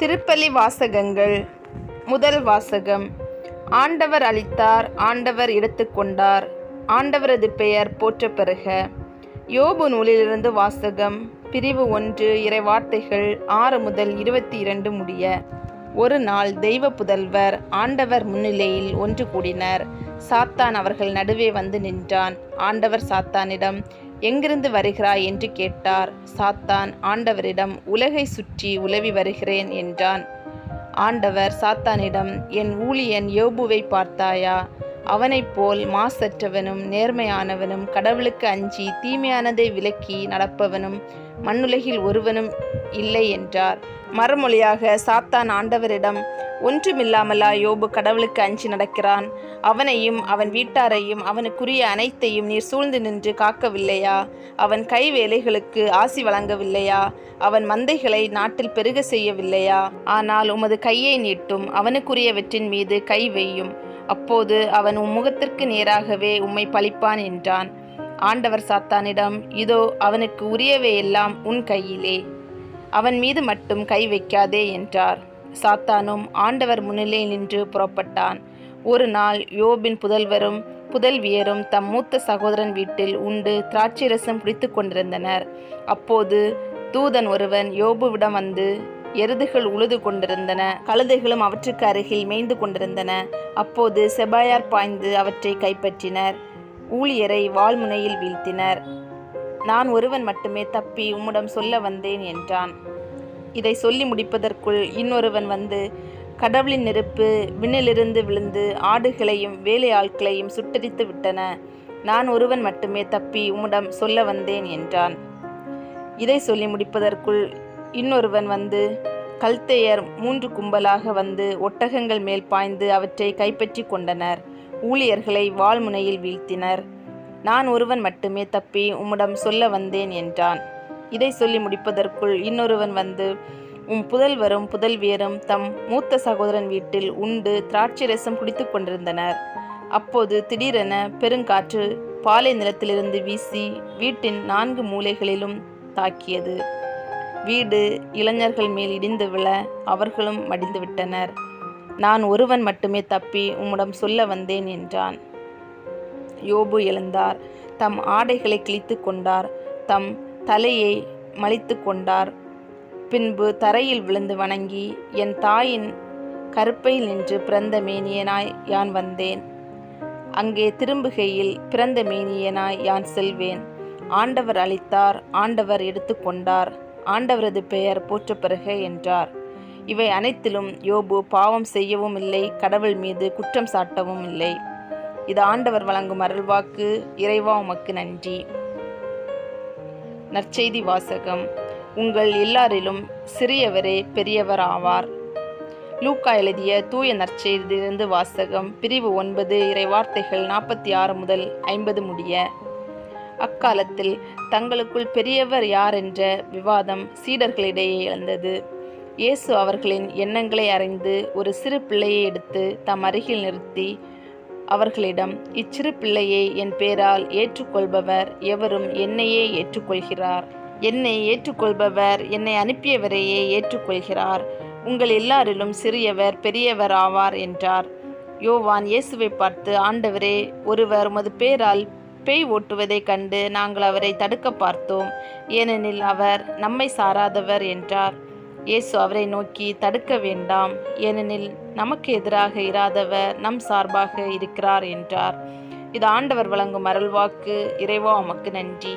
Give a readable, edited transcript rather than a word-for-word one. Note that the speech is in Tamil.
திருப்பலி வாசகங்கள். முதல் வாசகம். ஆண்டவர் அளித்தார், ஆண்டவர் எடுத்துக்கொண்டார், ஆண்டவரது பெயர் போற்றப் பெறுக. யோபு நூலிலிருந்து வாசகம். பிரிவு 1. இறைவார்த்தைகள் 6 முதல் 22 முடிய. ஒரு நாள் தெய்வ புதல்வர் ஆண்டவர் முன்னிலையில் ஒன்று கூடினர். சாத்தான் அவர்கள் நடுவே வந்து நின்றான். ஆண்டவர் சாத்தானிடம், எங்கிருந்து வருகிறாய் என்று கேட்டார். சாத்தான் ஆண்டவரிடம், உலகை சுற்றி உலவி வருகிறேன் என்றான். ஆண்டவர் சாத்தானிடம், என் ஊழியன் யோபுவை பார்த்தாயா? அவனைப் போல் மாசற்றவனும் நேர்மையானவனும் கடவுளுக்கு அஞ்சி தீமையானதை விலக்கி நடப்பவனும் மண்ணுலகில் ஒருவனும் இல்லை என்றார். மறுமொழியாக சாத்தான் ஆண்டவரிடம், ஒன்றுமில்லாமலா யோபு கடவுளுக்கு அஞ்சி நடக்கிறான்? அவனையும் அவன் வீட்டாரையும் அவனுக்குரிய அனைத்தையும் நீர் சூழ்ந்து நின்று காக்கவில்லையா? அவன் கை வேலைகளுக்கு ஆசி வழங்கவில்லையா? அவன் மந்தைகளை நாட்டில் பெருக செய்யவில்லையா? ஆனால் உமது கையை நீட்டும், அவனுக்குரியவற்றின் மீது கை வையும். அப்போது அவன் உம் முகத்திற்கு நேராகவே உம்மை பழிப்பான் என்றான். ஆண்டவர் சாத்தானிடம், இதோ அவனுக்கு உரியவையெல்லாம் உன் கையிலே, அவன் மீது மட்டும் கை வைக்காதே என்றார். சாத்தானும் ஆண்டவர் முன்னிலையில் நின்று புறப்பட்டான். ஒரு நாள் யோபின் புதல்வரும் புதல்வியரும் தம் மூத்த சகோதரன் வீட்டில் உண்டு திராட்சை ரசம் குடித்து கொண்டிருந்தனர். அப்போது தூதன் ஒருவன் யோபுவிடம் வந்து, எருதுகள் உழுது கொண்டிருந்தன, கழுதைகளும் அவற்றுக்கு அருகில் மேய்ந்து கொண்டிருந்தன. அப்போது செபாயார் பாய்ந்து அவற்றை கைப்பற்றினர், ஊழியரை வாள்முனையில் வீழ்த்தினர். நான் ஒருவன் மட்டுமே தப்பி உம்மிடம் சொல்ல வந்தேன் என்றான். இதை சொல்லி முடிப்பதற்குள் இன்னொருவன் வந்து, கடவுளின் நெருப்பு விண்ணிலிருந்து விழுந்து ஆடுகளையும் வேலை ஆட்களையும் சுட்டரித்து விட்டன. நான் ஒருவன் மட்டுமே தப்பி உம்மிடம் சொல்ல வந்தேன் என்றான். இதை சொல்லி முடிப்பதற்குள் இன்னொருவன் வந்து, கல்தேயர் 3 கும்பலாக வந்து ஒட்டகங்கள் மேல் பாய்ந்து அவற்றை கைப்பற்றி கொண்டனர், ஊழியர்களை வாள்முனையில் வீழ்த்தினர். நான் ஒருவன் மட்டுமே தப்பி உம்மிடம் சொல்ல வந்தேன் என்றான். இதை சொல்லி முடிப்பதற்குள் இன்னொருவன் வந்து, உம் புதல்வரும் புதல்வியரும் தம் மூத்த சகோதரன் வீட்டில் உண்டு திராட்சை ரசம் குடித்து கொண்டிருந்தனர். அப்போது திடீரென பெருங்காற்று பாலை நிலத்திலிருந்து வீசி வீட்டின் 4 மூலைகளிலும் தாக்கியது. வீடு இளைஞர்கள் மேல் இடிந்து விழ அவர்களும் மடிந்து விட்டனர். நான் ஒருவன் மட்டுமே தப்பி உம்மிடம் சொல்ல வந்தேன் என்றான். யோபு எழுந்தார், தம் ஆடைகளை கிழித்து கொண்டார், தம் தலையை மலித்து கொண்டார். பின்பு தரையில் விழுந்து வணங்கி, என் தாயின் கருப்பையில் நின்று பிறந்த மேனியனாய் யான் வந்தேன். அங்கே திரும்புகையில் பிறந்த மேனியனாய் யான் செல்வேன். ஆண்டவர் அளித்தார், ஆண்டவர் எடுத்துக்கொண்டார், ஆண்டவரது பெயர் போற்றப் பெறுக என்றார். இவை அனைத்திலும் யோபு பாவம் செய்யவும் இல்லை, கடவுள் மீது குற்றம் சாட்டவும் இல்லை. இது ஆண்டவர் வழங்கும் அருள்வாக்கு. இறைவா உமக்கு நன்றி. நற்செய்தி வாசகம். உங்கள் எல்லாரிலும் சிறியவரே பெரியவர் ஆவார். லூக்கா எழுதிய தூய நற்செய்தியிலிருந்து வாசகம். பிரிவு 9. இறைவார்த்தைகள் 46 முதல் 50 முடிய. அக்காலத்தில் தங்களுக்குள் பெரியவர் யார் என்ற விவாதம் சீடர்களிடையே எழுந்தது. இயேசு அவர்களின் எண்ணங்களை அறிந்து ஒரு சிறு பிள்ளையை எடுத்து தம் அருகில் நிறுத்தி அவர்களிடம், இச்சிறு பிள்ளையை என் பேரால் ஏற்றுக்கொள்பவர் எவரும் என்னையே ஏற்றுக்கொள்கிறார். என்னை ஏற்றுக்கொள்பவர் என்னை அனுப்பியவரையே ஏற்றுக்கொள்கிறார். உங்கள் எல்லாரிலும் சிறியவர் பெரியவர் ஆவார் என்றார். யோவான் இயேசுவை பார்த்து, ஆண்டவரே, ஒருவர் உமது பேரால் பேய் ஓட்டுவதைக் கண்டு நாங்கள் அவரை தடுக்க பார்த்தோம், ஏனெனில் அவர் நம்மை சாராதவர் என்றார். இயேசு அவரை நோக்கி, தடுக்க வேண்டாம், ஏனெனில் நமக்கு எதிராக இராதவர் நம் சார்பாக இருக்கிறார் என்றார். இது ஆண்டவர் வழங்கும் அருள்வாக்கு. இறைவா உமக்கு நன்றி.